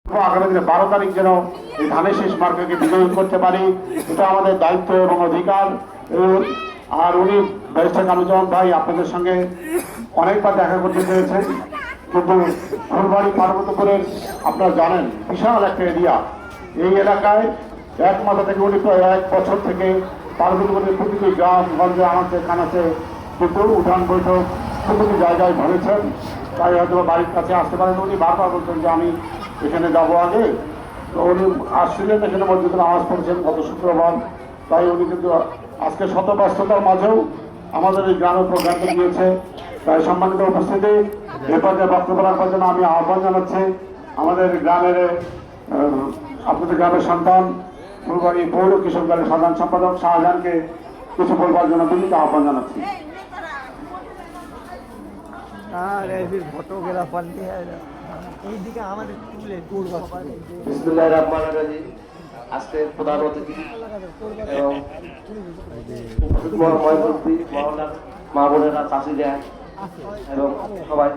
আগামী দিনে 12 তারিখ যেন এই ধানের শীষ মার্কাকে বিজয়ী করতে পারি, এটা আমাদের দায়িত্ব এবং অধিকার। আর উনি ব্যারিস্টার কামরুজ্জামান ভাই আপনাদের সঙ্গে অনেকবার দেখা করতে চেয়েছেন, কিন্তু ফুলবাড়ি পার্বতীপুরের আপনারা জানেন বিশাল একটা এরিয়া। এই এলাকায় এক মাথা থেকে উনি প্রায় 1 বছর থেকে পার্বতীপুরের প্রতিটি গ্রাম গঞ্জে আনাচে কানাচে কিন্তু উঠান বৈঠক প্রতিটি জায়গায় ধরেছেন। তাই হয়তো বাড়ির কাছে আসতে পারেন। উনি বারবার বলছেন যে আমি এখানে যাবো আগে, তো উনি আসছিলেন এখানে মসজিদে নামাজ পড়েছেন গত শুক্রবার। তাই উনি কিন্তু আজকে শত ব্যস্ততার মাঝেও আমাদের এই গ্রামের প্রোগ্রামে গিয়েছে। তাই সম্মানিত উপস্থিতি, এ পর্যায়ে বক্তব্য রাখার জন্য আমি আহ্বান জানাচ্ছি আমাদের গ্রামের আপনাদের গ্রামের সন্তান ফুলবাড়ি পৌর কৃষকদলের সাধারণ সম্পাদক শাহজাহানকে কিছু বলবার জন্য বিনীত আহ্বান জানাচ্ছি। ফটোগ্রাফার এইদিকে আমাদের বিসমিল্লাহির রহমানির রহিম। আজকে প্রধান অতিথি এবং মা বোনেরা, চাষিরা এবং সবাই